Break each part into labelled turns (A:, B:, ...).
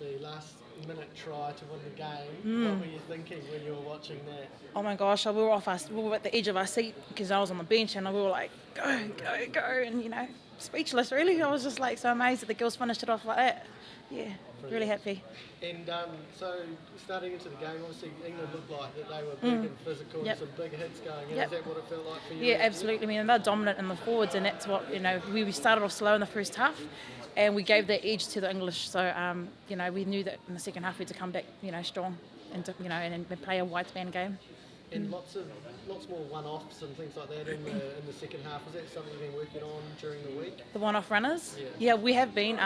A: The last minute try to win the game. What were you thinking when you were watching that?
B: Oh my gosh, we were at the edge of our seat because I was on the bench and we were like, go, go, go, and speechless really. I was just like so amazed that the girls finished it off like that. Yeah, really happy.
A: And so starting into the game, obviously England looked like that they were big and physical and some big hits going in. Is that what it felt like for you?
B: Yeah, absolutely. I mean, they're dominant in the forwards, and that's what we started off slow in the first half, and we gave that edge to the English. So we knew that in the second half we had to come back strong and and play a white band game.
A: And lots more one-offs and things like that in the second half. Is that something you've been working on during the week?
B: The one-off runners?
A: Yeah,
B: we have been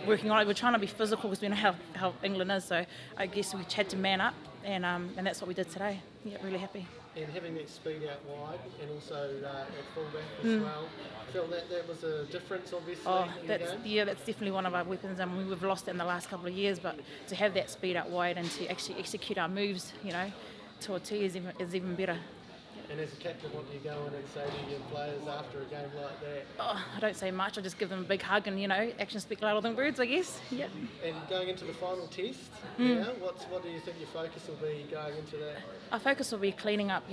B: working on it. We're trying to be physical because we know how England is. So I guess we had to man up, and that's what we did today. Yeah, really happy.
A: And having that speed out wide and also at fullback as well. Felt that was a difference, obviously.
B: That's definitely one of our weapons. We've lost it in the last couple of years, but to have that speed out wide and to actually execute our moves, to a T is even better.
A: And as a captain, what do you go in and say to your players after a game like that?
B: I don't say much. I just give them a big hug and, actions speak louder than words, I guess. Yeah.
A: And going into the final test, what do you think your focus will be going into that?
B: Our focus will be cleaning up,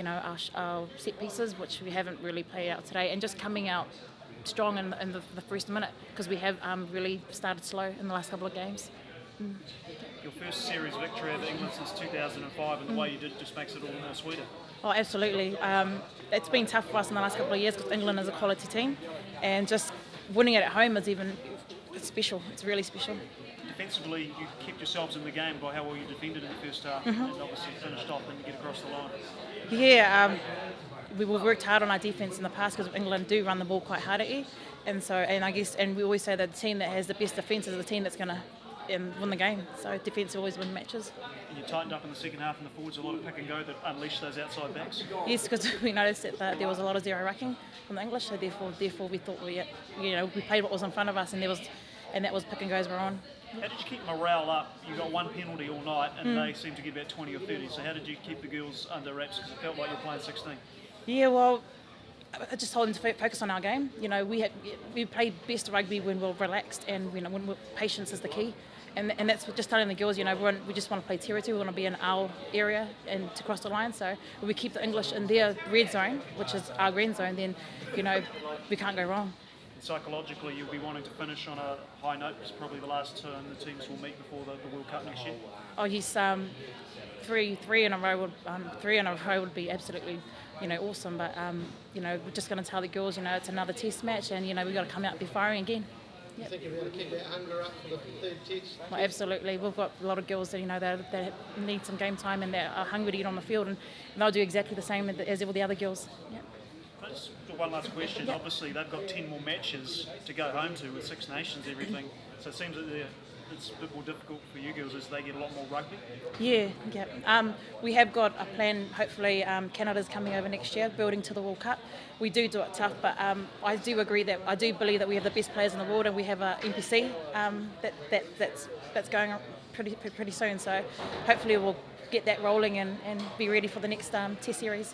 B: our set pieces, which we haven't really played out today, and just coming out strong in the first minute because we have really started slow in the last couple of games.
C: Your first series victory over England since 2005, and the way you did just makes it all the more sweeter.
B: Oh, absolutely. It's been tough for us in the last couple of years because England is a quality team, and just winning it at home is it's special. It's really special.
C: Defensively, you kept yourselves in the game by how well you defended in the first half, and obviously finished off and you get across the line.
B: Yeah, we've worked hard on our defence in the past because England do run the ball quite hard at you, and we always say that the team that has the best defence is the team that's going to win the game. So defence always win matches.
C: And you tightened up in the second half, and the forwards a lot of pick and go that unleashed those outside backs.
B: Yes, because we noticed that there was a lot of zero rucking from the English, so therefore we thought we played what was in front of us, and that was pick and goes were on.
C: How did you keep morale up? You got one penalty all night, and they seemed to get about 20 or 30. So how did you keep the girls under wraps? Because it felt like you're playing 16.
B: Yeah, well, I just told them to focus on our game. We play best rugby when we're relaxed, and when patience is the key. And that's just telling the girls, we just want to play territory. We want to be in our area and to cross the line. So if we keep the English in their red zone, which is our green zone, then we can't go wrong.
C: And psychologically, you'll be wanting to finish on a high note because probably the last turn the teams will meet before the World Cup next year.
B: Oh yes, three in a row would be absolutely awesome. But we're just going to tell the girls, it's another test match, and we've got to come out and be firing again.
A: You think you'll be able to keep that hunger up for the third test?
B: Well, absolutely. We've got a lot of girls that that need some game time and that are hungry to get on the field, and they'll do exactly the same as all the other girls. Yeah.
C: Just one last question. Obviously, they've got 10 more matches to go home to with Six Nations, everything. So it seems that it's a bit more difficult for you girls as they get a lot more rugby.
B: Yeah. We have got a plan. Hopefully, Canada's coming over next year, building to the World Cup. We do it tough, but I do believe that we have the best players in the world, and we have a NPC that's going pretty soon. So hopefully we'll get that rolling and be ready for the next Test series.